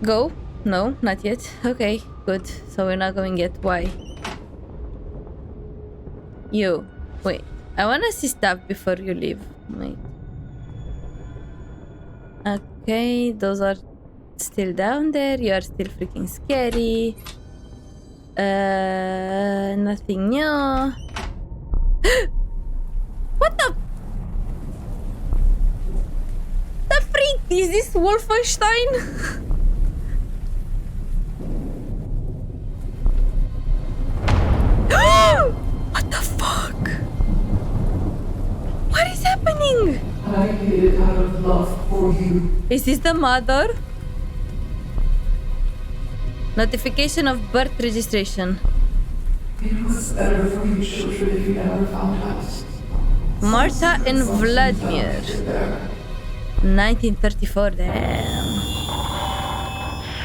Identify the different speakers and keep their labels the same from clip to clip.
Speaker 1: Go? No, not yet. Okay, good. So we're not going yet. Why? You. Wait. I wanna see stuff before you leave. Wait. Okay, those are still down there. You are still freaking scary. Nothing new. What the? The freak? Is this Wolfenstein? What the fuck? What is happening?
Speaker 2: I did it out of love for you.
Speaker 1: Is this the mother? Notification of birth registration.
Speaker 2: It was better for you children if you never found us.
Speaker 1: Marta and Vladimir. 1934, damn.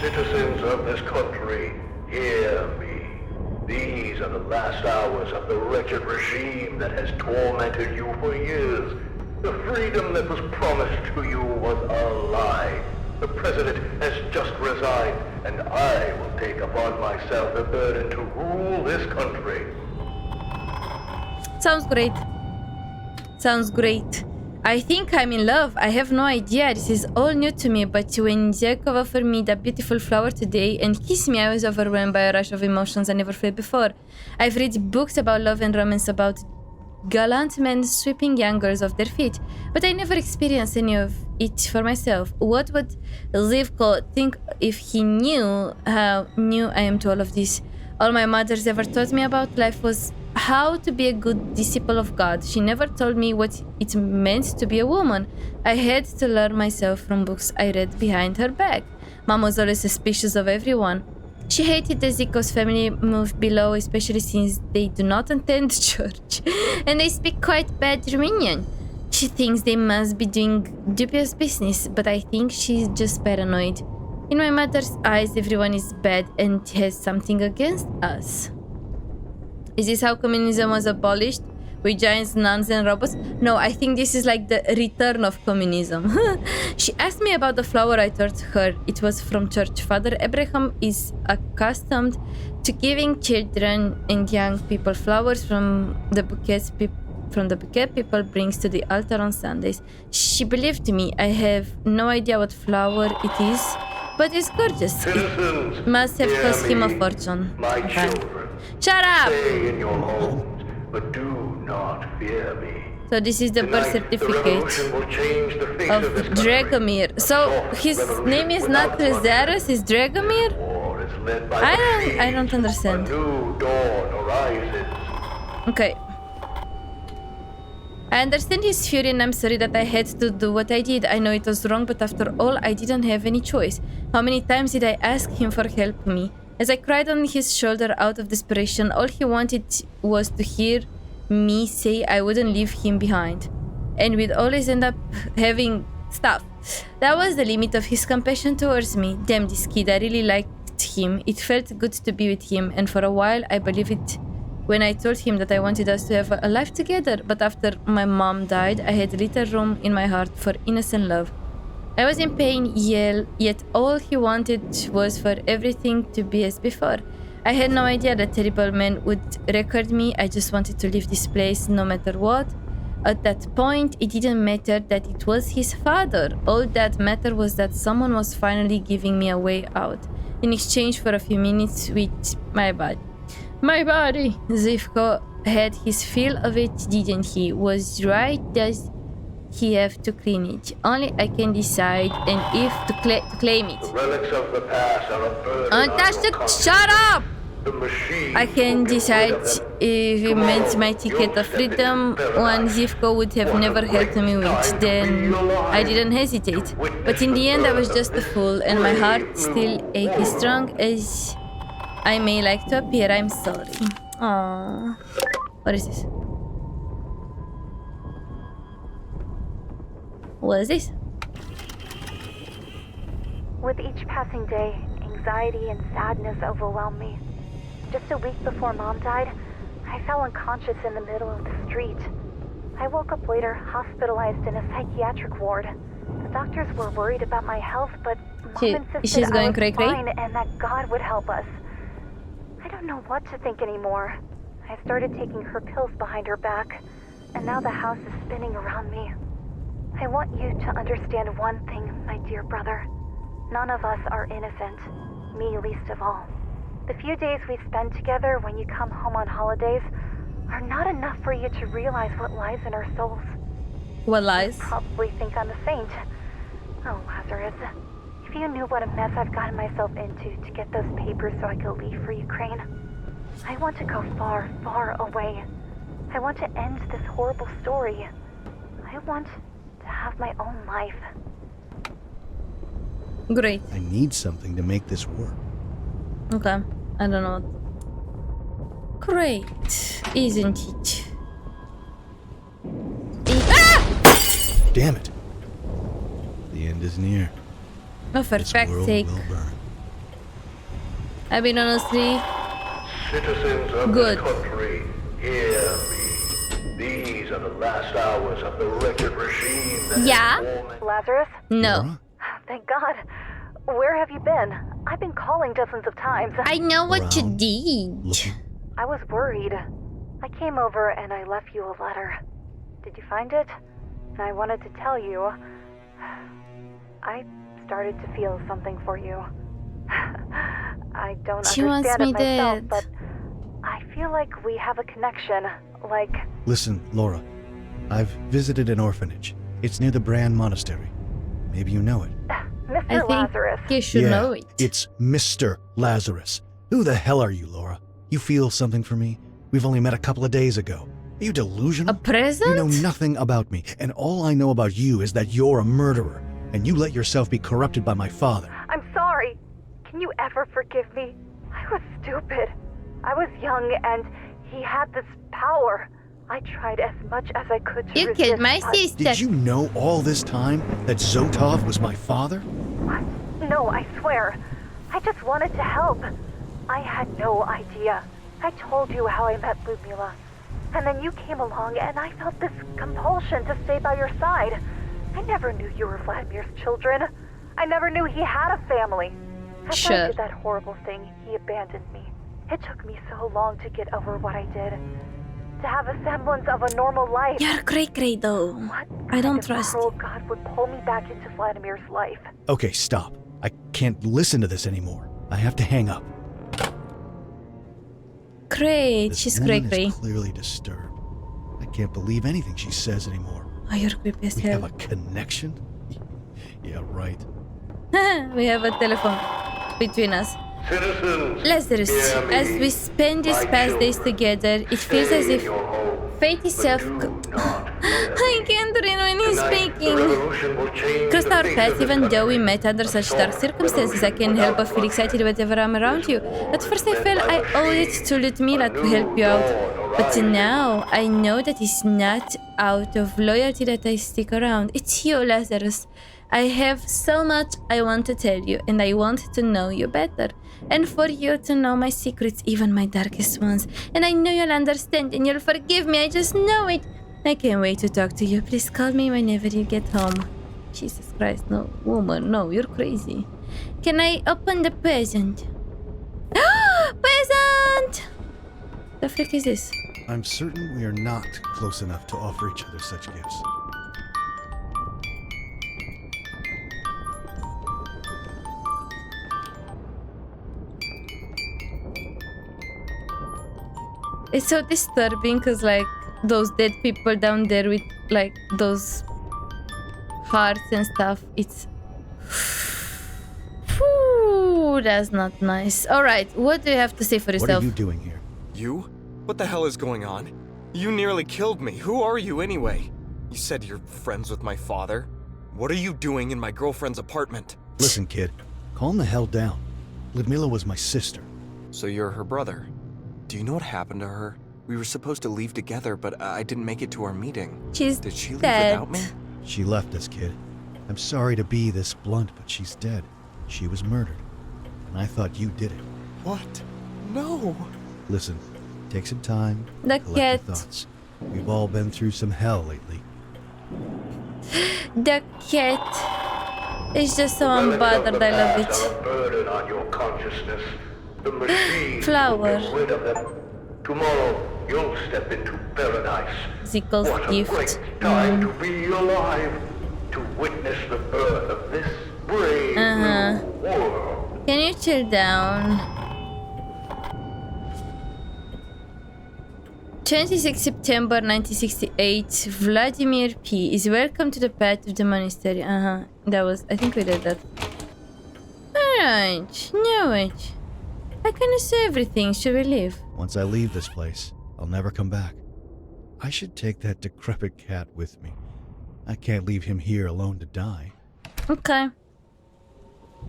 Speaker 3: Citizens of this country, hear me. These are the last hours of the wretched regime that has tormented you for years. The freedom that was promised to you was a lie. The president has just resigned, and I will take upon myself the burden to rule this country.
Speaker 1: Sounds great. Sounds great. I think I'm in love. I have no idea. This is all new to me, but when Jakov offered me that beautiful flower today and kissed me, I was overwhelmed by a rush of emotions I never felt before. I've read books about love and romance about gallant men sweeping young girls off their feet, but I never experienced any of it for myself. What would Zivko think if he knew how new I am to all of this? All my mothers ever taught me about life was how to be a good disciple of God. She never told me what it meant to be a woman. I had to learn myself from books I read behind her back. Mom was always suspicious of everyone. She hated the Ziko's family move below, especially since they do not attend church and they speak quite bad Romanian. She thinks they must be doing dubious business, but I think she's just paranoid. In my mother's eyes, everyone is bad and has something against us. Is this how communism was abolished? With giants, nuns, and robots? No, I think this is like the return of communism. She asked me about the flower. I told her it was from church. Father Abraham is accustomed to giving children and young people flowers from the bouquet people brings to the altar on Sundays. She believed me. I have no idea what flower it is, but it's gorgeous.
Speaker 3: Citizens,
Speaker 1: It must have
Speaker 3: hear
Speaker 1: cost him a
Speaker 3: me.
Speaker 1: fortune.
Speaker 3: My
Speaker 1: Okay.
Speaker 3: children,
Speaker 1: Shut up!
Speaker 3: stay in your homes, but do not fear me.
Speaker 1: So this is the birth
Speaker 3: Tonight, the
Speaker 1: certificate
Speaker 3: revolution will change the face
Speaker 1: of
Speaker 3: of this country.
Speaker 1: Dragomir. So
Speaker 3: Soft
Speaker 1: his
Speaker 3: revolution
Speaker 1: name is not
Speaker 3: without
Speaker 1: Lazarus, it's Dragomir?
Speaker 3: War is led by
Speaker 1: I
Speaker 3: the
Speaker 1: don't
Speaker 3: seas.
Speaker 1: understand.
Speaker 3: A new dawn arises.
Speaker 1: Okay. I understand his fury and I'm sorry that I had to do what I did. I know it was wrong, but after all, I didn't have any choice. How many times did I ask him for help me? As I cried on his shoulder out of desperation, all he wanted was to hear me say I wouldn't leave him behind. And we'd always end up having stuff. That was the limit of his compassion towards me. Damn this kid, I really liked him. It felt good to be with him, and for a while I believed it when I told him that I wanted us to have a life together. But after my mom died, I had little room in my heart for innocent love. I was in pain, yet all he wanted was for everything to be as before. I had no idea that terrible man would record me. I just wanted to leave this place no matter what. At that point, it didn't matter that it was his father. All that mattered was that someone was finally giving me a way out, in exchange for a few minutes with my body. My body! Zivko had his fill of it, didn't he? Was right, does he have to clean it? Only I can decide and if to claim it.
Speaker 3: The relics of the past are a burden on your conscience.
Speaker 1: Shut up!
Speaker 3: The machine
Speaker 1: I can
Speaker 3: will get
Speaker 1: decide
Speaker 3: rid of them.
Speaker 1: if it meant my ticket of freedom, one Zivko would have never helped me with, then I didn't hesitate. But in the end I was just a fool, and my heart still ached as strong as I may like to appear. I'm sorry. Aww. What is this? What is this?
Speaker 4: With each passing day, anxiety and sadness overwhelmed me. Just a week before Mom died, I fell unconscious in the middle of the street. I woke up later, hospitalized in a psychiatric ward. The doctors were worried about my health, but Mom insisted
Speaker 1: she's going
Speaker 4: I was
Speaker 1: cray-cray?
Speaker 4: fine and that God would help us. I don't know what to think anymore. I started taking her pills behind her back, and now the house is spinning around me. I want you to understand one thing, my dear brother. None of us are innocent, me least of all. The few days we spend together when you come home on holidays are not enough for you to realize what lies in our souls.
Speaker 1: What lies?
Speaker 4: Probably think I'm a saint. Oh, Lazarus. If you knew what a mess I've gotten myself into to get those papers so I could leave for Ukraine. I want to go far, far away. I want to end this horrible story. I want to have my own life.
Speaker 1: Great.
Speaker 5: I need something to make this work.
Speaker 1: Okay. I don't know. Great, isn't it?
Speaker 5: Damn it. The end is near.
Speaker 1: Oh, for
Speaker 5: This
Speaker 1: fuck's
Speaker 5: world
Speaker 1: sake.
Speaker 5: will burn.
Speaker 1: I mean, honestly,
Speaker 3: Citizens of
Speaker 1: Good.
Speaker 3: this country, hear me. These are the last hours of the wretched regime that
Speaker 1: Yeah?
Speaker 3: has tormented
Speaker 4: Lazarus?
Speaker 1: no.
Speaker 5: Laura?
Speaker 4: Thank God. Where have you been? I've been calling dozens of times.
Speaker 1: I know what you
Speaker 5: Around.
Speaker 1: did.
Speaker 5: Looking.
Speaker 4: I was worried. I came over and I left you a letter. Did you find it? And I wanted to tell you. I started to feel something for you. I don't
Speaker 1: She wants
Speaker 4: understand
Speaker 1: me
Speaker 4: it myself,
Speaker 1: dead.
Speaker 4: but I feel like we have a connection. Like,
Speaker 5: Listen, Laura. I've visited an orphanage. It's near the Brand Monastery. Maybe you know it.
Speaker 1: I
Speaker 4: Mr.
Speaker 1: think
Speaker 4: Lazarus.
Speaker 1: you should
Speaker 5: yeah,
Speaker 1: know it.
Speaker 5: It's Mr. Lazarus. Who the hell are you, Laura? You feel something for me? We've only met a couple of days ago. Are you
Speaker 1: A
Speaker 5: delusional?
Speaker 1: present?
Speaker 5: You know nothing about me, and all I know about you is that you're a murderer, and you let yourself be corrupted by my father.
Speaker 4: I'm sorry. Can you ever forgive me? I was stupid. I was young and he had this power. I tried as much as I could to
Speaker 1: You
Speaker 4: resist,
Speaker 1: killed my
Speaker 4: but-
Speaker 1: sister.
Speaker 5: Did you know all this time that Zotov was my father?
Speaker 4: What? No, I swear. I just wanted to help. I had no idea. I told you how I met Lyudmila. And then you came along and I felt this compulsion to stay by your side. I never knew you were Vladimir's children. I never knew he had a family. After
Speaker 1: Sure.
Speaker 4: I did that horrible thing, he abandoned me. It took me so long to get over what I did. To have a semblance of a normal life.
Speaker 1: You're cray-cray though.
Speaker 4: What
Speaker 1: I don't
Speaker 4: kind of
Speaker 1: trust
Speaker 4: cruel
Speaker 1: you.
Speaker 4: God would pull me back into Vladimir's life?
Speaker 5: Okay, stop. I can't listen to this anymore. I have to hang up.
Speaker 1: Great,
Speaker 5: This
Speaker 1: she's
Speaker 5: woman
Speaker 1: cray-cray.
Speaker 5: is clearly disturbed. I can't believe anything she says anymore.
Speaker 1: Oh, you're creepy as
Speaker 5: We have
Speaker 1: hell.
Speaker 5: a connection? Yeah, right.
Speaker 1: We have a telephone between us.
Speaker 3: Citizens,
Speaker 1: Lazarus,
Speaker 3: hear me.
Speaker 1: as we spend these
Speaker 3: My
Speaker 1: past days
Speaker 3: children,
Speaker 1: together, it feels
Speaker 3: stay
Speaker 1: as
Speaker 3: in
Speaker 1: if
Speaker 3: your home,
Speaker 1: fate
Speaker 3: but
Speaker 1: itself.
Speaker 3: do not fear.
Speaker 1: I can't read when he's
Speaker 3: Tonight, the
Speaker 1: speaking.
Speaker 3: revolution will change
Speaker 1: Cross
Speaker 3: the
Speaker 1: our
Speaker 3: face
Speaker 1: paths,
Speaker 3: of this
Speaker 1: even though we
Speaker 3: country.
Speaker 1: met under such dark
Speaker 3: Assault
Speaker 1: circumstances, I can't help but feel excited whenever I'm around you. At first I felt I owed it to Lyudmila to help you out, but now I know that it's not out of loyalty that I stick around. It's you, Lazarus. I have so much I want to tell you, and I want to know you better. And for you to know my secrets, even my darkest ones. And I know you'll understand and you'll forgive me, I just know it. I can't wait to talk to you. Please call me whenever you get home. Jesus Christ, no, woman, no, you're crazy. Can I open the present? Present! The frick is this?
Speaker 5: I'm certain we are not close enough to offer each other such gifts.
Speaker 1: It's so disturbing because, like, those dead people down there with, like, those hearts and stuff. It's. Whew, that's not nice. Alright, what do you have to say for
Speaker 5: What
Speaker 1: yourself?
Speaker 5: are you doing here?
Speaker 6: You? What the hell is going on? You nearly killed me. Who are you anyway? You said you're friends with my father. What are you doing in my girlfriend's apartment?
Speaker 5: Listen, kid. Calm the hell down. Lyudmila was my sister.
Speaker 6: So you're her brother. Do you know what happened to her? We were supposed to leave together, but I didn't make it to our meeting.
Speaker 1: She's
Speaker 6: Did she leave
Speaker 1: dead.
Speaker 6: without me?
Speaker 5: She left us, kid. I'm sorry to be this blunt, but she's dead. She was murdered. And I thought you did it.
Speaker 6: What? No.
Speaker 5: Listen, take some time.
Speaker 1: The
Speaker 5: collect
Speaker 1: cat.
Speaker 5: your thoughts. We've all been through some hell lately.
Speaker 1: The cat. It's just so
Speaker 3: Relics of
Speaker 1: unbothered.
Speaker 3: the
Speaker 1: I love
Speaker 3: past
Speaker 1: it.
Speaker 3: are a burden on your consciousness. The machine
Speaker 1: Flower.
Speaker 3: will get rid of them. Tomorrow, you'll step into paradise.
Speaker 1: Zickle's
Speaker 3: What a
Speaker 1: gift.
Speaker 3: great time to be alive. To witness the birth of this brave new world.
Speaker 1: Can you chill down? 26 September 1968. Vladimir P. is welcome to the path of the monastery. That was... I think we did that. Alright. Now it. I can say everything. Should we leave?
Speaker 5: Once I leave this place, I'll never come back. I should take that decrepit cat with me. I can't leave him here alone to die.
Speaker 1: Okay.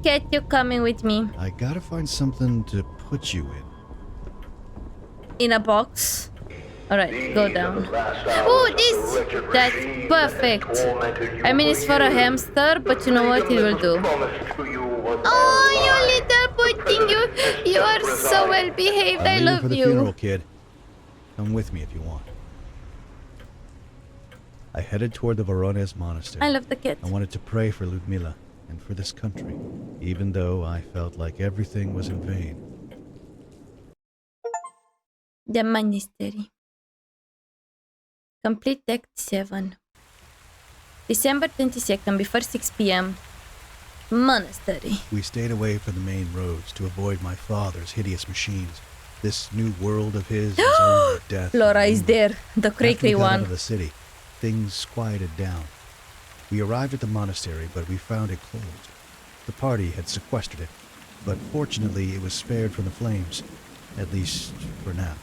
Speaker 1: Cat, you're coming with me.
Speaker 5: I gotta find something to put you in.
Speaker 1: In a box. Alright, go down.
Speaker 3: Oh,
Speaker 1: this! That's perfect. I mean, it's for a hamster, but you know what it will do. Oh, you little pudding, you are so well behaved. I
Speaker 5: I'm leaving for
Speaker 1: love
Speaker 5: the funeral,
Speaker 1: you.
Speaker 5: kid. Come with me if you want. I headed toward the Voronezh monastery.
Speaker 1: I love the cat.
Speaker 5: I wanted to pray for Lyudmila and for this country, even though I felt like everything was in vain.
Speaker 1: The monastery. Complete Act 7. December 22nd, before 6 p.m. Monastery.
Speaker 5: We stayed away from the main roads to avoid my father's hideous machines. This new world of his is only death.
Speaker 1: Laura is there, the
Speaker 5: After we
Speaker 1: cray-cray
Speaker 5: got out
Speaker 1: one.
Speaker 5: of the city, things quieted down. We arrived at the monastery, but we found it closed. The party had sequestered it, but fortunately it was spared from the flames, at least for now.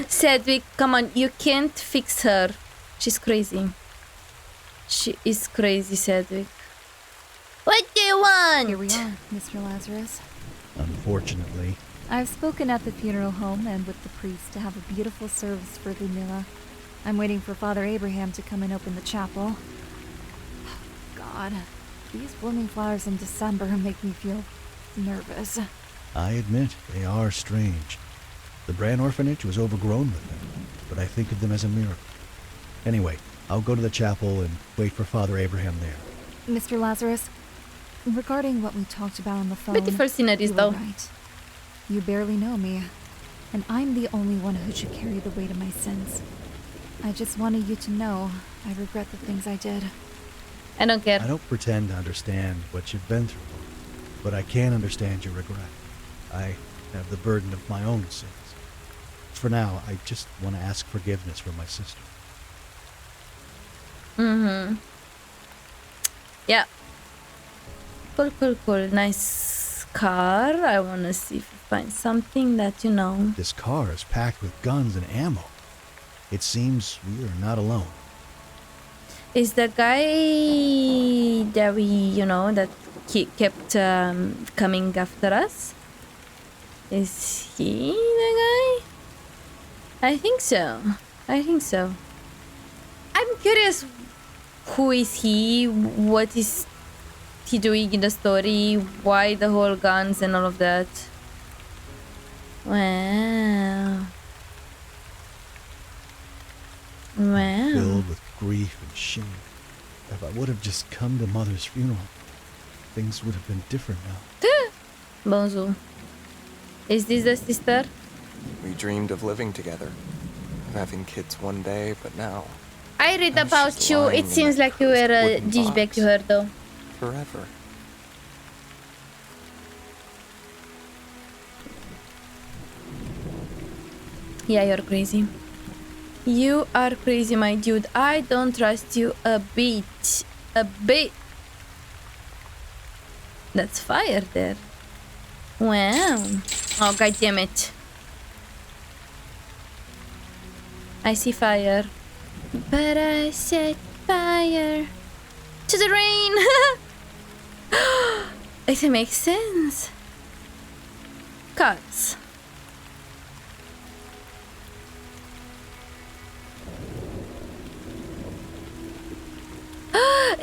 Speaker 1: Sedgwick, come on, you can't fix her. She's crazy. She is crazy, Sedgwick. What do you want?
Speaker 7: Here we are, Mr. Lazarus.
Speaker 5: Unfortunately,
Speaker 7: I've spoken at the funeral home and with the priest to have a beautiful service for Lyudmila. I'm waiting for Father Abraham to come and open the chapel. God, these blooming flowers in December make me feel nervous.
Speaker 5: I admit they are strange. The Bran orphanage was overgrown with them, but I think of them as a miracle. Anyway, I'll go to the chapel and wait for Father Abraham there.
Speaker 7: Mr. Lazarus, regarding what we talked about on the phone,
Speaker 1: Beautiful sceneries,
Speaker 7: you were
Speaker 1: though.
Speaker 7: right. You barely know me, and I'm the only one who should carry the weight of my sins. I just wanted you to know I regret the things I did.
Speaker 1: I don't care.
Speaker 5: I don't pretend to understand what you've been through, but I can understand your regret. I have the burden of my own sins. For now, I just want to ask forgiveness for my sister.
Speaker 1: Yeah. Cool. Nice car. I want to see if we find something that, you know.
Speaker 5: This car is packed with guns and ammo. It seems we are not alone.
Speaker 1: Is the guy that we, you know, that kept coming after us? Is he the guy? I think so. I'm curious, who is he? What is he doing in the story? Why the whole guns and all of that? Wow.
Speaker 5: Filled with grief and shame. If I would have just come to Mother's funeral, things would have been different now.
Speaker 1: Bonjour. Is this the sister?
Speaker 6: We dreamed of living together, having kids one day, but now,
Speaker 1: I read
Speaker 6: Now
Speaker 1: about
Speaker 6: she's
Speaker 1: you.
Speaker 6: lying
Speaker 1: It
Speaker 6: in
Speaker 1: seems
Speaker 6: that
Speaker 1: like you were
Speaker 6: cursed
Speaker 1: a
Speaker 6: wooden
Speaker 1: douchebag
Speaker 6: box.
Speaker 1: to her, though.
Speaker 6: forever.
Speaker 1: Yeah, you're crazy. You are crazy, my dude. I don't trust you a bit. A bit. That's fire there. Wow. Oh, god damn it. I see fire. But I set fire to the rain. It makes sense. Cuts.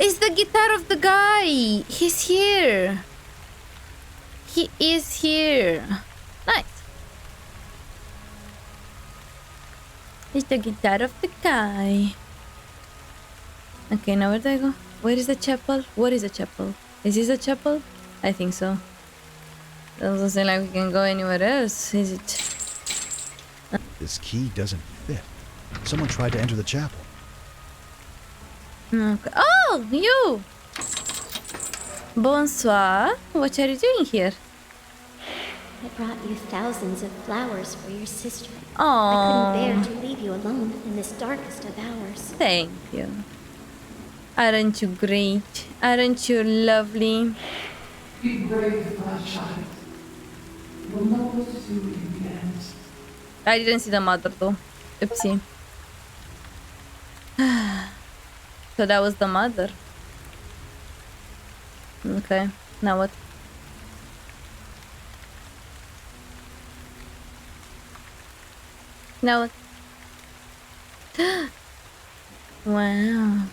Speaker 1: It's the guitar of the guy. He's here. He is here. Nice. It's the guitar of the guy. Okay, now where do I go? Where is the chapel? What is the chapel? Is this a chapel? I think so. Doesn't seem like we can go anywhere else, is it?
Speaker 5: This key doesn't fit. Someone tried to enter the chapel.
Speaker 1: Okay. Oh, you! Bonsoir. What are you doing here?
Speaker 8: I brought you thousands of flowers for your sister. I
Speaker 1: Oh,
Speaker 8: couldn't bear to leave you alone in this darkest of hours.
Speaker 1: thank you. Aren't you great? Aren't you lovely?
Speaker 2: Be brave, my child. We'll know what to do in the end.
Speaker 1: I didn't see the mother though. Oopsie. So that was the mother. Okay, now what? Now what? Wow.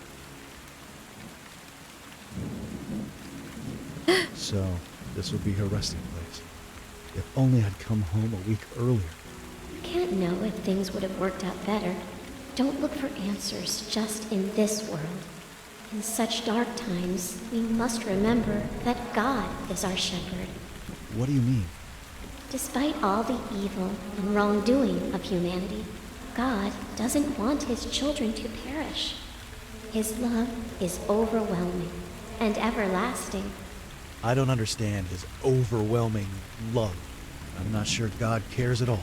Speaker 5: So, this will be her resting place. If only I'd come home a week earlier.
Speaker 8: You can't know if things would have worked out better. Don't look for answers just in this world. In such dark times, we must remember that God is our shepherd.
Speaker 5: What do you mean?
Speaker 8: Despite all the evil and wrongdoing of humanity, God doesn't want his children to perish. His love is overwhelming and everlasting.
Speaker 5: I don't understand his overwhelming love. I'm not sure God cares at all.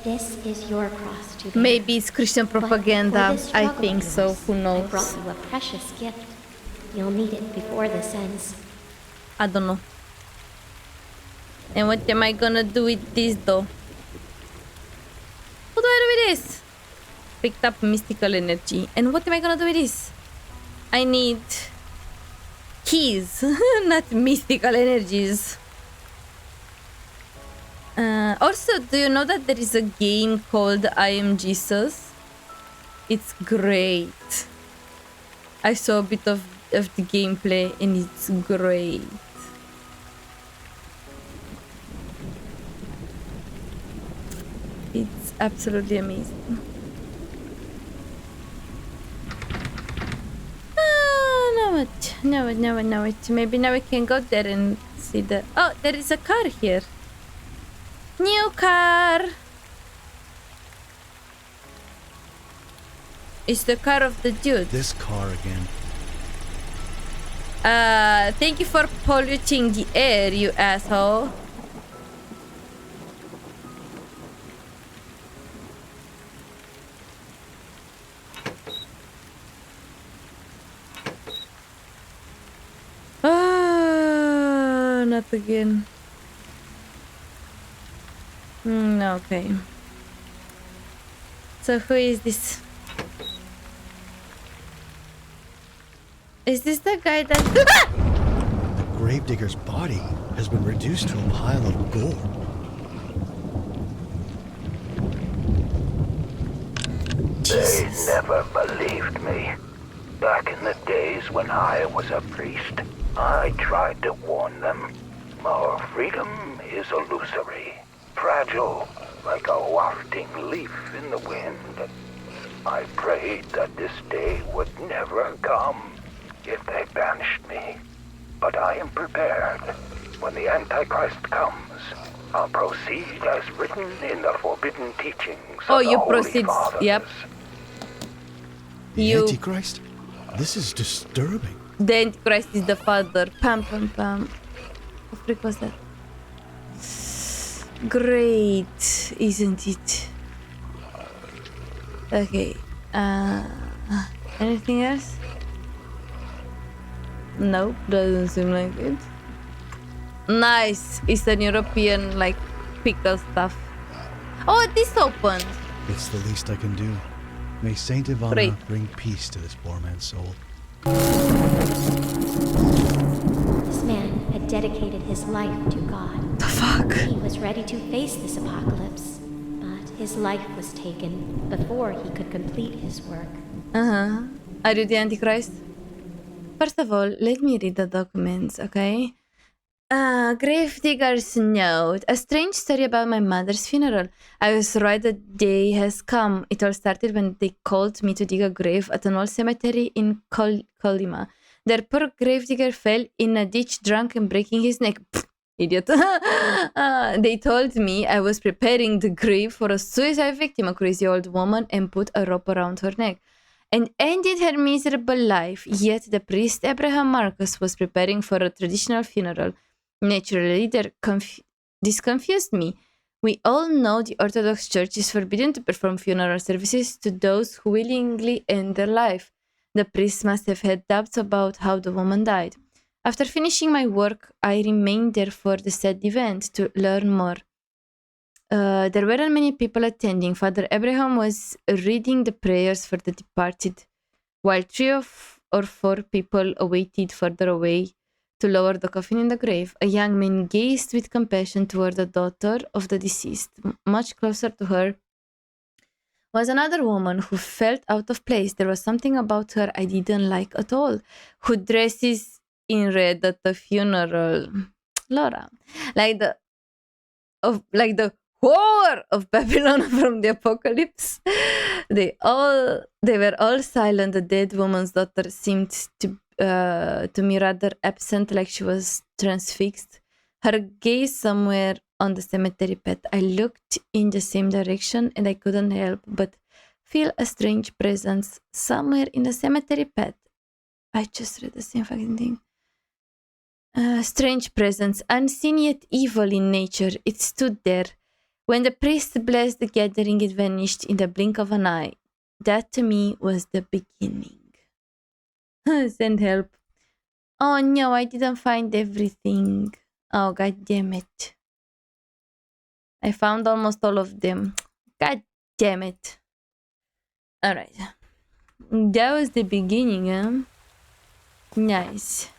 Speaker 8: This is your cross to bear.
Speaker 1: Maybe it's Christian
Speaker 8: But for
Speaker 1: propaganda.
Speaker 8: this
Speaker 1: I
Speaker 8: struggle
Speaker 1: think
Speaker 8: of
Speaker 1: so.
Speaker 8: yours,
Speaker 1: Who
Speaker 8: I
Speaker 1: knows?
Speaker 8: brought you a precious gift. You'll need it before this ends.
Speaker 1: I don't know. And what am I gonna do with this though? What do I do with this? Picked up mystical energy. And what am I gonna do with this? I need keys, not mystical energies. Also, do you know that there is a game called I Am Jesus? It's great. I saw a bit of the gameplay and it's great. It's absolutely amazing. Now it. Maybe now we can go there and see the... Oh, there is a car here. New car. It's the car of the dude.
Speaker 5: This car again.
Speaker 1: Thank you for polluting the air, you asshole. Not again. Okay. So who is this? Is this the guy that...
Speaker 5: The gravedigger's body has been reduced to a pile of gore.
Speaker 3: They never believed me. Back in the days when I was a priest, I tried to warn them. Our freedom is illusory, fragile, like a wafting leaf in the wind. I prayed that this day would never come if they banished me. But I am prepared. When the Antichrist comes, I'll proceed as written in the forbidden teachings
Speaker 1: Oh,
Speaker 3: of the
Speaker 1: you
Speaker 3: Holy
Speaker 1: proceed.
Speaker 3: Fathers.
Speaker 1: Yep.
Speaker 5: The
Speaker 1: You-
Speaker 5: Antichrist? This is disturbing.
Speaker 1: The Antichrist is the father. Pam, pam, pam. What freak was that? Great, isn't it? Okay. Anything else? Nope, doesn't seem like it. Nice Eastern European, like, pickle stuff. Oh, this opened.
Speaker 5: It's the least I can do. May Saint Ivana
Speaker 1: Great.
Speaker 5: bring peace to this poor man's soul.
Speaker 8: This man had dedicated his life to God.
Speaker 1: The fuck?
Speaker 8: He was ready to face this apocalypse, but his life was taken before he could complete his work.
Speaker 1: Are you the Antichrist? First of all, let me read the documents, okay? Gravedigger's note. A strange story about my mother's funeral. I was right the day has come. It all started when they called me to dig a grave at an old cemetery in Colima. Their poor gravedigger fell in a ditch drunk and breaking his neck. Pfft, idiot. They told me I was preparing the grave for a suicide victim, a crazy old woman, and put a rope around her neck and ended her miserable life. Yet the priest Abraham Marcus was preparing for a traditional funeral. Naturally, this confused me. We all know the Orthodox Church is forbidden to perform funeral services to those who willingly end their life. The priest must have had doubts about how the woman died. After finishing my work, I remained there for the sad event to learn more. There weren't many people attending. Father Abraham was reading the prayers for the departed, while 3 or 4 people awaited further away to lower the coffin in the grave. A young man gazed with compassion toward the daughter of the deceased. Much closer to her was another woman who felt out of place. There was something about her I didn't like at all. Who dresses in red at the funeral? Laura. Like the whore of Babylon from the apocalypse. They were all silent. The dead woman's daughter seemed to me rather absent, like she was transfixed. Her gaze somewhere on the cemetery pet. I looked in the same direction and I couldn't help but feel a strange presence somewhere in the cemetery pet. I just read the same fucking thing. Strange presence, unseen yet evil in nature. It stood there. When the priest blessed the gathering, it vanished in the blink of an eye. That to me was the beginning. Send help. Oh no, I didn't find everything. Oh, god damn it. I found almost all of them. God damn it. Alright. That was the beginning, huh? Nice.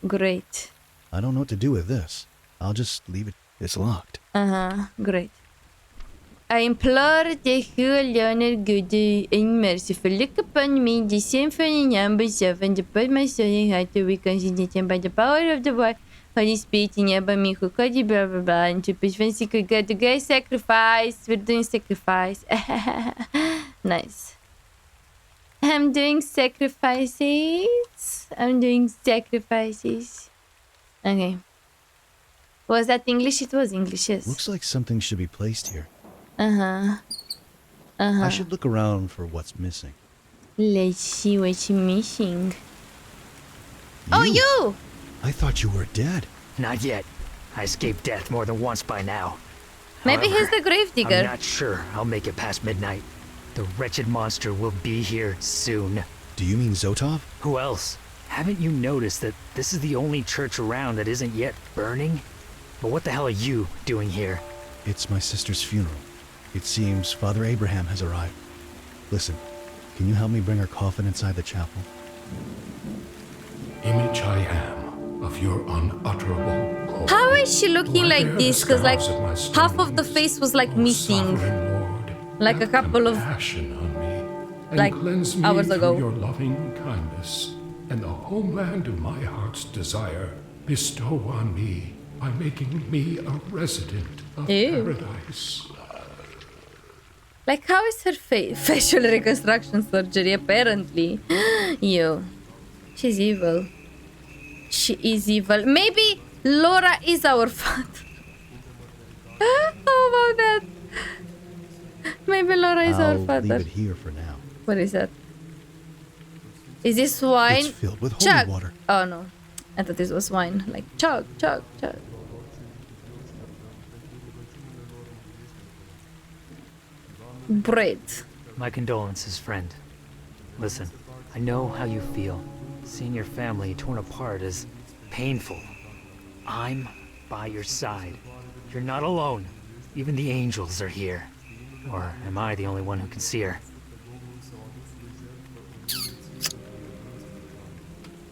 Speaker 1: Great.
Speaker 5: I don't know what to do with this. I'll just leave it. It's locked.
Speaker 1: Great. I implore that you alone are good and merciful. Look upon me, the symphony number 7, to put my soul and heart to reconciliation by the power of the word, Holy Spirit in me who called you, blah blah blah, and to push secret God to guys sacrifice. We're doing sacrifice. Nice. I'm doing sacrifices. Okay. Was that English? It was English, yes.
Speaker 5: Looks like something should be placed here.
Speaker 1: I
Speaker 5: should look around for what's missing.
Speaker 1: Let's see what's missing. Oh, you!
Speaker 5: I thought you were dead.
Speaker 9: Not yet. I escaped death more than once by now.
Speaker 1: Maybe
Speaker 9: However,
Speaker 1: he's the gravedigger.
Speaker 9: I'm not sure I'll make it past midnight. The wretched monster will be here soon.
Speaker 5: Do you mean Zotov?
Speaker 9: Who else? Haven't you noticed that this is the only church around that isn't yet burning? But what the hell are you doing here?
Speaker 5: It's my sister's funeral. It seems Father Abraham has arrived. Listen, can you help me bring her coffin inside the chapel?
Speaker 10: Image I am of your unutterable glory.
Speaker 1: How is she looking
Speaker 10: Why
Speaker 1: like
Speaker 10: bear
Speaker 1: this?
Speaker 10: the
Speaker 1: Because like
Speaker 10: scars of my
Speaker 1: half of the
Speaker 10: stones?
Speaker 1: face was like
Speaker 10: O
Speaker 1: missing.
Speaker 10: sovereign Lord,
Speaker 1: Like a
Speaker 10: have
Speaker 1: couple of
Speaker 10: compassion on me, and
Speaker 1: like
Speaker 10: cleanse me
Speaker 1: hours
Speaker 10: through
Speaker 1: ago.
Speaker 10: your loving kindness, and the homeland of my heart's desire bestow on me by making me a resident of
Speaker 1: Ew.
Speaker 10: paradise.
Speaker 1: Like, how is her facial reconstruction surgery? Apparently. Yo. She's evil. She is evil. Maybe Laura is our father. How about that? Maybe Laura is our
Speaker 5: I'll
Speaker 1: father.
Speaker 5: leave it here for now.
Speaker 1: What is that? Is this wine?
Speaker 5: It's filled with holy
Speaker 1: Chug.
Speaker 5: water.
Speaker 1: Oh no. I thought this was wine. Like, chug, chug, chug. Bread.
Speaker 9: My condolences, friend. Listen, I know how you feel. Seeing your family torn apart is painful. I'm by your side. You're not alone. Even the angels are here. Or am I the only one who can see her?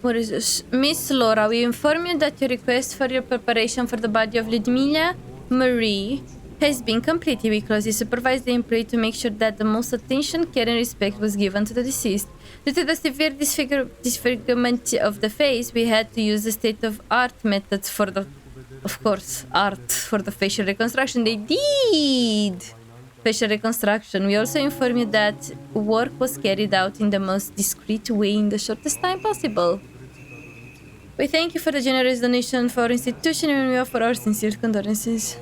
Speaker 1: What is this? Miss Laura, we inform you that your request for your preparation for the body of Lyudmila Marie has been completed. We closely supervised the employee to make sure that the most attention, care, and respect was given to the deceased. Due to the severe disfigurement of the face, we had to use the state-of-art methods for the, of course, art for the facial reconstruction. They did! facial reconstruction. We also inform you that work was carried out in the most discreet way in the shortest time possible. We thank you for the generous donation for our institution and we offer our sincere condolences.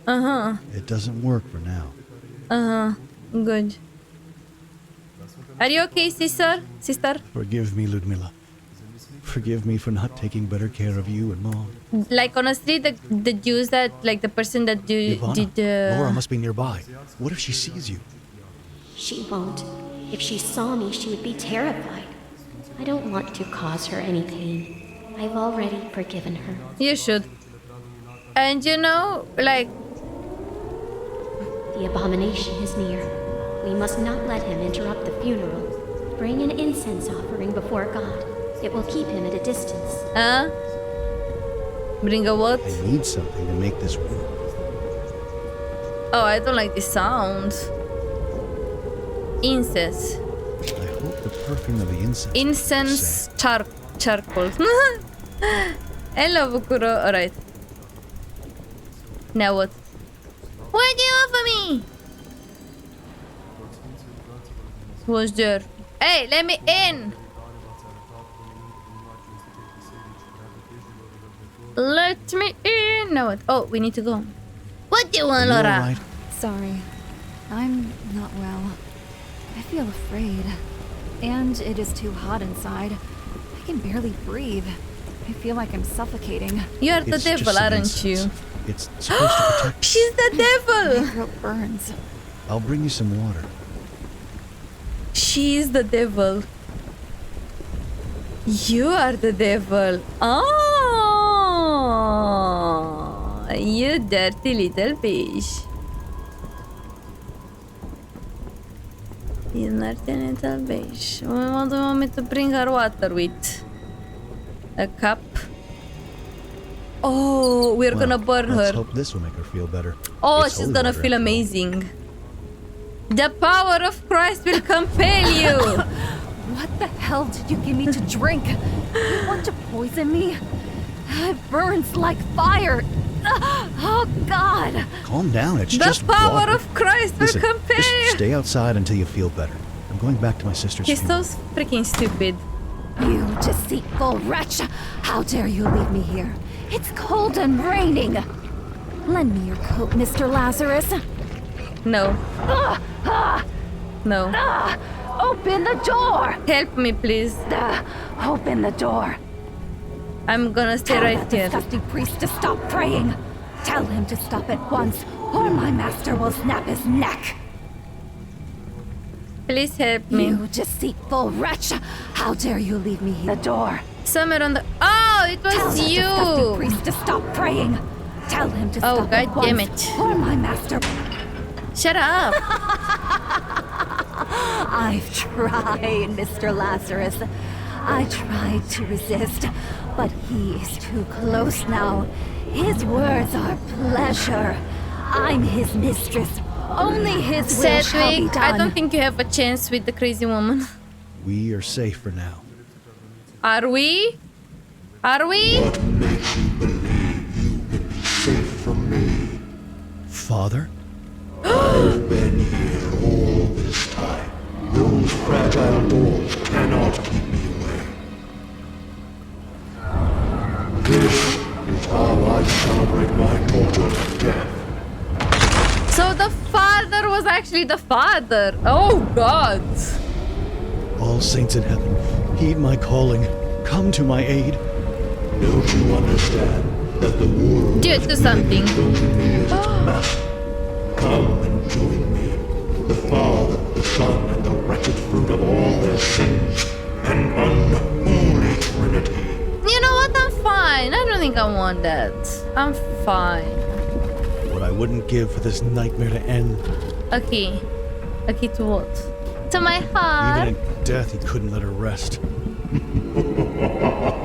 Speaker 5: It doesn't work for now.
Speaker 1: Good. Are you okay, sister?
Speaker 5: Forgive me, Lyudmila. Forgive me for not taking better care of you and Mom.
Speaker 1: Like, honestly, the Jews that, like, the person that did
Speaker 5: Laura must be nearby. What if she sees you?
Speaker 8: She won't. If she saw me, she would be terrified. I don't want to cause her any pain. I've already forgiven her.
Speaker 1: You should. And you know, like...
Speaker 8: The abomination is near. We must not let him interrupt the funeral. Bring an incense offering before God. It will keep him at a distance.
Speaker 1: Bring a what?
Speaker 5: I need something to make this work.
Speaker 1: Oh, I don't like the sound. Incense.
Speaker 5: I hope the perfume of the incense...
Speaker 1: Incense charcoal. Hello, Bukuro. Alright. Now what? What do you offer me? Who's there? Hey, let me in! Let me in! Now what? Oh, we need to go. What do you want, Laura?
Speaker 5: Right?
Speaker 7: Sorry. I'm not well. I feel afraid. And it is too hot inside. I can barely breathe. I feel like I'm suffocating.
Speaker 1: You're the
Speaker 5: It's
Speaker 1: devil,
Speaker 5: just an
Speaker 1: aren't you?
Speaker 5: incense. It's supposed to protect you.
Speaker 1: She's the
Speaker 7: My
Speaker 1: devil!
Speaker 7: throat burns.
Speaker 5: I'll bring you some water.
Speaker 1: She's the devil. You are the devil. Oh, you dirty little bitch. You dirty little bitch. What do you want me to bring her water with? A cup? Oh, we're gonna burn
Speaker 5: Let's
Speaker 1: her.
Speaker 5: hope this will make her feel better.
Speaker 1: Oh,
Speaker 5: It's
Speaker 1: she's
Speaker 5: holy
Speaker 1: gonna
Speaker 5: water,
Speaker 1: feel
Speaker 5: after all.
Speaker 1: amazing. The power of Christ will compel you.
Speaker 7: What the hell did you give me to drink? You want to poison me? It burns like fire. Oh, God.
Speaker 5: Calm down, it's
Speaker 1: The
Speaker 5: just
Speaker 1: power
Speaker 5: water.
Speaker 1: of Christ will
Speaker 5: Listen,
Speaker 1: compel
Speaker 5: just
Speaker 1: you.
Speaker 5: stay outside until you feel better. I'm going back to my sister's
Speaker 1: He's so
Speaker 5: funeral.
Speaker 1: freaking stupid.
Speaker 7: You deceitful wretch! How dare you leave me here? It's cold and raining! Lend me your coat, Mr. Lazarus.
Speaker 1: No. No.
Speaker 7: Open the door!
Speaker 1: Help me, please.
Speaker 7: Open the door.
Speaker 1: I'm gonna stay
Speaker 7: Tell
Speaker 1: right
Speaker 7: that
Speaker 1: here.
Speaker 7: disgusting priest to stop praying. Tell him to stop at once, or my master will snap his neck.
Speaker 1: Please help me.
Speaker 7: You deceitful wretch! How dare you leave me here? The door.
Speaker 1: Somewhere on the... Oh, it
Speaker 7: Tell
Speaker 1: was
Speaker 7: that disgusting
Speaker 1: you.
Speaker 7: priest to stop praying. Tell him to
Speaker 1: Oh,
Speaker 7: stop at
Speaker 1: God damn
Speaker 7: once,
Speaker 1: it.
Speaker 7: or my master...
Speaker 1: Shut up.
Speaker 7: I've tried, Mr. Lazarus. I tried to resist, but he is too close now. His words are pleasure. I'm his mistress. Only his will shall be
Speaker 1: Sedgwick,
Speaker 7: done.
Speaker 1: I don't think you have a chance with the crazy woman.
Speaker 5: We are safe for now.
Speaker 1: Are we? Are we?
Speaker 10: What makes you believe you've been safe from me?
Speaker 5: Father?
Speaker 10: I've been here all this time. Those fragile walls cannot keep me away. This is how I celebrate my daughter's death.
Speaker 1: So the father was actually the father. Oh, God.
Speaker 5: All saints in heaven, heed my calling. Come to my aid.
Speaker 10: Don't you understand that the world
Speaker 1: Do something.
Speaker 10: chosen me as its master? Come and join me. The Father, the Son, and the wretched fruit of all their sins. An unholy trinity.
Speaker 1: You know what? I'm fine. I don't think I want that. I'm fine.
Speaker 5: What I wouldn't give for this nightmare to end.
Speaker 1: Okay. Okay, to what? To my heart.
Speaker 5: Even in death, he couldn't let her rest.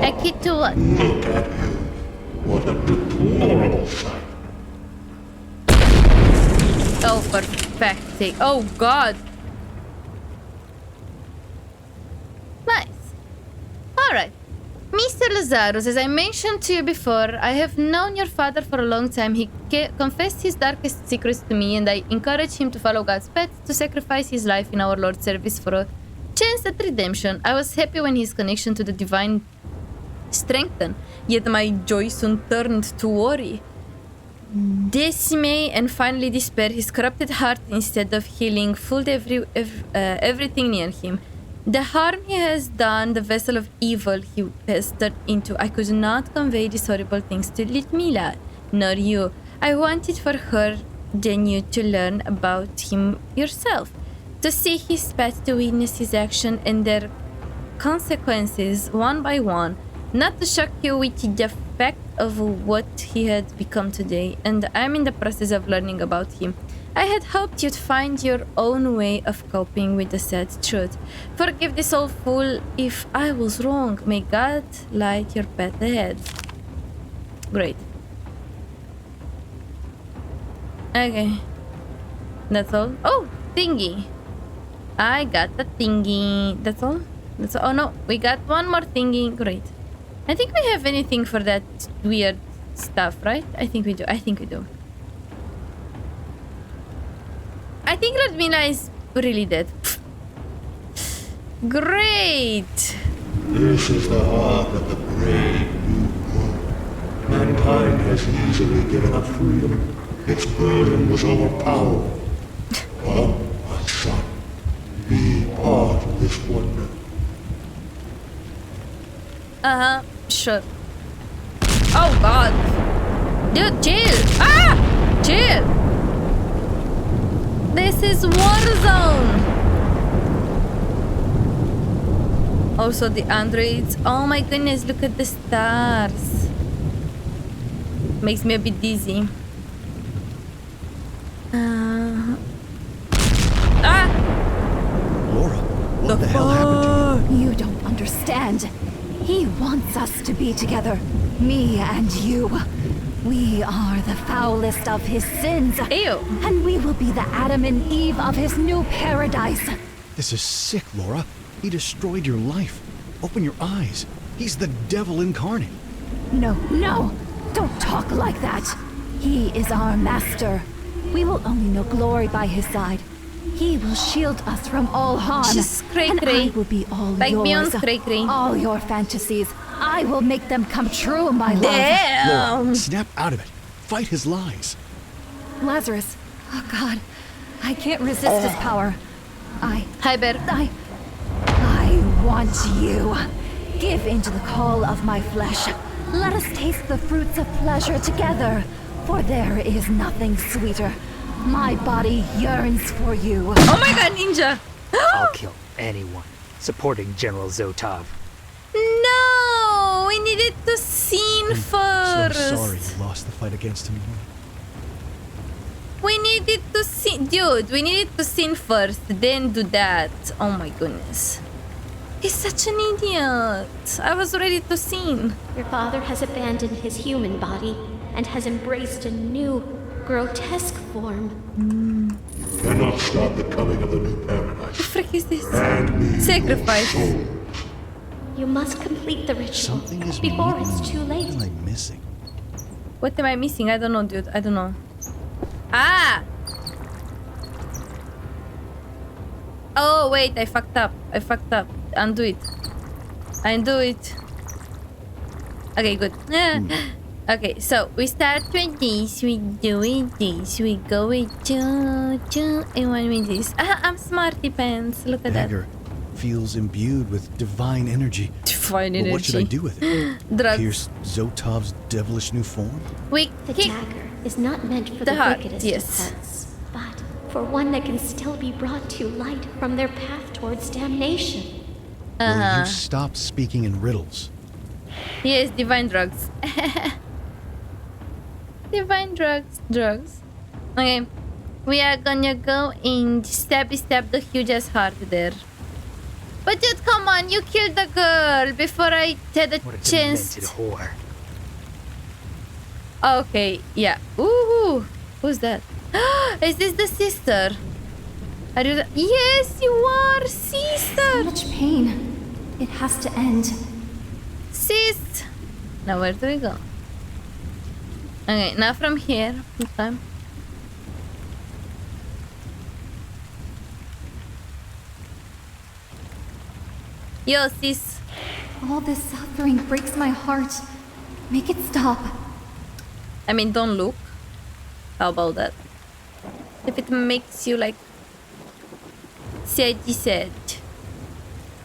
Speaker 1: Okay, to what?
Speaker 10: Look at you. What a deplorable sight.
Speaker 1: Oh, for fuck's sake. Oh, God. Nice. Alright. Mr. Lazarus, as I mentioned to you before, I have known your father for a long time. He confessed his darkest secrets to me, and I encouraged him to follow God's path, to sacrifice his life in our Lord's service for a chance at redemption. I was happy when his connection to the divine strengthened, yet my joy soon turned to worry, dismay, and finally despair. His corrupted heart, instead of healing, fooled everything near him. The harm he has done, the vessel of evil he has turned into. I could not convey these horrible things to Lyudmila, nor you. I wanted for her than you to learn about him yourself, to see his path, to witness his action and their consequences one by one, not to shock you with the fact of what he had become today, and I'm in the process of learning about him. I had hoped you'd find your own way of coping with the sad truth. Forgive this old fool if I was wrong. May God light your path ahead. Great. Okay. That's all. Oh, thingy. I got the thingy. That's all? That's all. Oh no, we got one more thingy. Great. I think we have anything for that weird stuff, right? I think we do. I think we do. I think Lyudmila is really dead. Great!
Speaker 10: This is the heart of the brave new moon. Mankind has easily given up freedom. Its burden was overpowering. Come, my son, be part of this wonder.
Speaker 1: Sure. Oh god! Dude, chill! Ah! Chill! This is Warzone! Also the androids. Oh my goodness, look at the stars. Makes me a bit dizzy.
Speaker 5: Laura, what the hell happened to you?
Speaker 7: You don't understand. He wants us to be together. Me and you. We are the foulest of his sins.
Speaker 1: Ew.
Speaker 7: And we will be the Adam and Eve of his new paradise.
Speaker 5: This is sick, Laura. He destroyed your life. Open your eyes. He's the devil incarnate.
Speaker 7: No, no. Don't talk like that. He is our master. We will only know glory by his side. He will shield us from all harm.
Speaker 1: Just
Speaker 7: and I will be all
Speaker 1: like
Speaker 7: yours.
Speaker 1: beyond cray-cray.
Speaker 7: All your fantasies. I will make them come true, my love.
Speaker 5: Laura, snap out of it. Fight his lies.
Speaker 7: Lazarus. Oh, God. I can't resist his power.
Speaker 1: Hi, Bear.
Speaker 7: I want you. Give in to the call of my flesh. Let us taste the fruits of pleasure together. For there is nothing sweeter. My body yearns for you.
Speaker 1: Oh my god, ninja!
Speaker 9: I'll kill anyone supporting General Zotov.
Speaker 1: No! We needed to scene first.
Speaker 5: So sorry you lost the fight against him, Laura.
Speaker 1: We needed to scene. Dude, we needed to scene first, then do that. Oh my goodness. He's such an idiot. I was ready to scene.
Speaker 8: Your father has abandoned his human body and has embraced a new, grotesque form.
Speaker 10: You cannot stop the coming of the new paradise.
Speaker 1: What the frick is this?
Speaker 10: Grant me
Speaker 1: Sacrifice.
Speaker 10: your soul.
Speaker 8: You must complete the ritual
Speaker 5: Something is
Speaker 8: before
Speaker 5: moving.
Speaker 8: it's too late.
Speaker 5: What am I missing?
Speaker 1: What am I missing? I don't know, dude. I don't know. Ah! Oh, wait. I fucked up. Undo it. Undo it. Okay, good. Okay, so we start with this. We do with this. We go with and one with this. I'm smarty pants. Look at
Speaker 5: Dagger feels imbued with divine energy.
Speaker 1: Divine
Speaker 5: But
Speaker 1: energy.
Speaker 5: what should I do with it?
Speaker 1: Drugs.
Speaker 5: Pierce Zotov's devilish new form?
Speaker 1: We
Speaker 8: The
Speaker 1: kick.
Speaker 8: dagger is not meant for
Speaker 1: The
Speaker 8: the
Speaker 1: heart,
Speaker 8: wickedest
Speaker 1: yes.
Speaker 8: of hearts, but for one that can still be brought to light from their path towards damnation.
Speaker 5: Will you stop speaking in riddles?
Speaker 1: Yes, divine drugs. Divine drugs. Okay, we are gonna go and stab the huge ass heart there. But dude, come on, you killed the girl before I had a
Speaker 9: What a
Speaker 1: chance.
Speaker 9: demented whore.
Speaker 1: Okay, yeah. Ooh, who's that? Is this the sister? Are you the— Yes, you are, sister.
Speaker 7: So much pain. It has to end.
Speaker 1: Now where do we go? Okay, now from here. Okay. Yo, sis.
Speaker 7: All this suffering breaks my heart. Make it stop.
Speaker 1: I mean, don't look. How about that? If it makes you like said,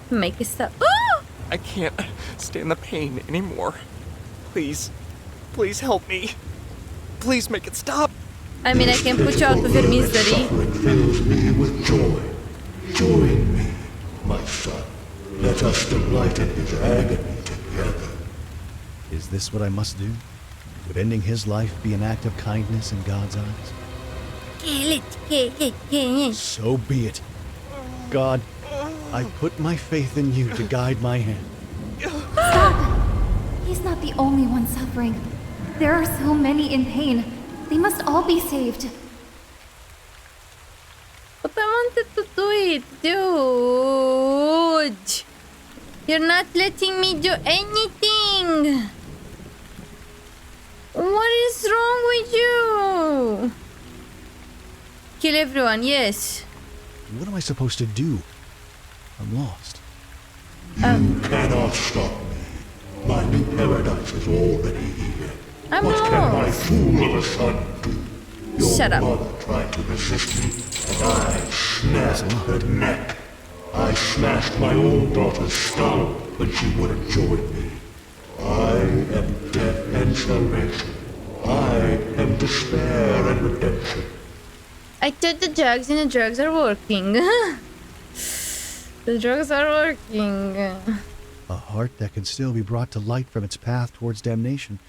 Speaker 1: make it stop. Oh!
Speaker 6: I can't stand the pain anymore. Please, please help me. Please make it stop.
Speaker 1: I mean, I can put you out of your misery.
Speaker 10: Suffering fills me with joy. Join me, my son. Let us delight in his agony together.
Speaker 5: Is this what I must do? Would ending his life be an act of kindness in God's eyes? So be it. God, I put my faith in you to guide my hand.
Speaker 7: Stop! He's not the only one suffering. There are so many in pain. They must all be saved.
Speaker 1: But I wanted to do it, dude. You're not letting me do anything. What is wrong with you? Kill everyone, yes.
Speaker 5: What am I supposed to do? I'm lost.
Speaker 10: You cannot stop me. My new paradise is already here.
Speaker 1: I'm
Speaker 10: What can my
Speaker 1: lost.
Speaker 10: fool of a son do? Your
Speaker 1: Shut up.
Speaker 10: mother tried to resist me, and I snapped her neck. I smashed my own daughter's skull when she wouldn't join me. I am death and salvation. I am despair and redemption.
Speaker 1: I took the drugs and the drugs are working. The drugs are working.
Speaker 5: A heart that can still be brought to light from its path towards damnation.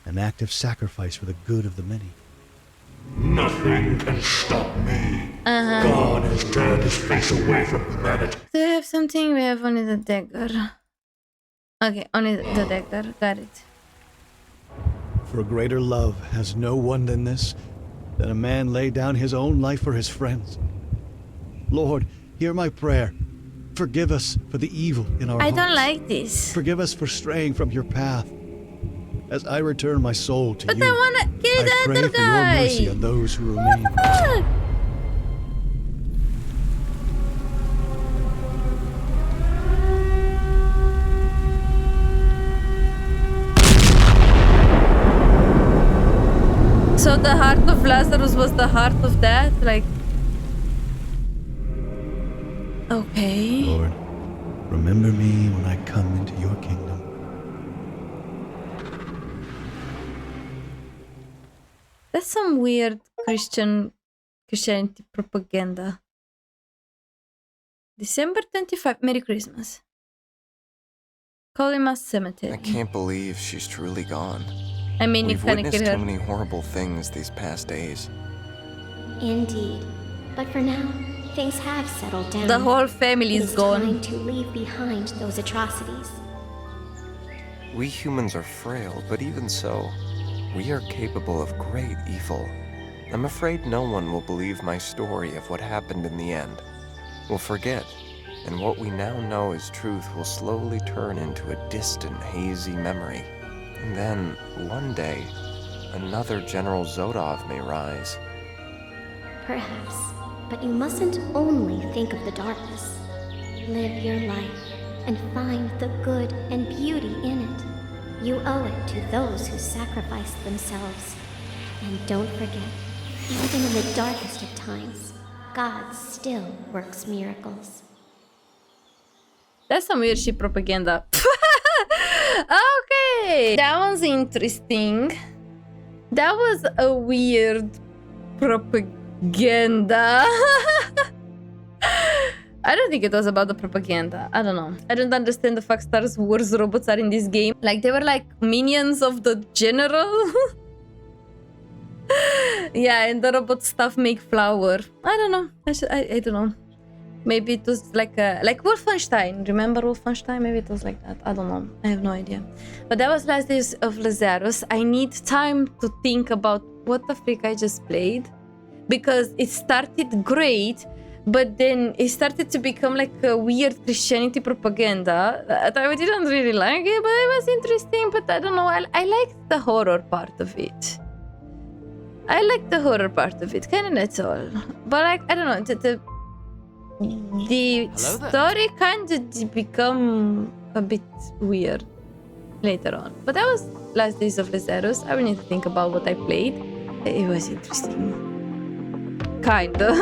Speaker 5: An act of sacrifice for the good of the many.
Speaker 10: Nothing can stop me. God has turned his face away from humanity.
Speaker 1: Do we have something? We have only the dagger. Okay, only the dagger. Got it.
Speaker 5: For greater love has no one than this, that a man lay down his own life for his friends. Lord, hear my prayer. Forgive us for the evil in our
Speaker 1: I
Speaker 5: hearts.
Speaker 1: don't like this.
Speaker 5: Forgive us for straying from your path. As I return my soul to
Speaker 1: But
Speaker 5: you,
Speaker 1: I wanna kill
Speaker 5: I
Speaker 1: the
Speaker 5: pray
Speaker 1: other
Speaker 5: for your mercy
Speaker 1: guy.
Speaker 5: on those who
Speaker 1: What
Speaker 5: remain.
Speaker 1: the fuck? So the heart of Lazarus was the heart of that? Like... Okay.
Speaker 5: Lord, remember me when I come into your kingdom.
Speaker 1: That's some weird Christianity propaganda. December 25, Merry Christmas. Colima Cemetery.
Speaker 6: I can't believe she's truly gone.
Speaker 1: I mean, you
Speaker 6: We've
Speaker 1: kinda
Speaker 6: witnessed
Speaker 1: kill
Speaker 6: too
Speaker 1: her.
Speaker 6: many horrible things these past days.
Speaker 8: Indeed. But for now, things have settled down.
Speaker 1: The whole family
Speaker 8: It
Speaker 1: is
Speaker 8: is
Speaker 1: gone.
Speaker 8: time to leave behind those atrocities.
Speaker 6: We humans are frail, but even so, we are capable of great evil. I'm afraid no one will believe my story of what happened in the end. We'll forget, and what we now know as truth will slowly turn into a distant, hazy memory. And then, one day, another General Zodov may rise.
Speaker 8: Perhaps. But you mustn't only think of the darkness. Live your life and find the good and beauty in it. You owe it to those who sacrificed themselves. And don't forget, even in the darkest of times, God still works miracles.
Speaker 1: That's some weird shit propaganda. Okay. That one's interesting. That was a weird propaganda. I don't think it was about the propaganda. I don't know. I don't understand the fuck Star Wars robots are in this game. Like, they were like minions of the general. Yeah, and the robot stuff make flour. I don't know. I don't know. Maybe it was like Wolfenstein. Remember Wolfenstein? Maybe it was like that. I don't know. I have no idea. But that was last Days of Lazarus. I need time to think about what the freak I just played. Because it started great, But then it started to become like a weird Christianity propaganda that I didn't really like it, but it was interesting. But I don't know, I liked the horror part of it. I liked the horror part of it, kind of, that's all. But like, I don't know, the story kind of become a bit weird later on. But that was last Days of Lazarus. I will need to think about what I played. It was interesting. Kinda.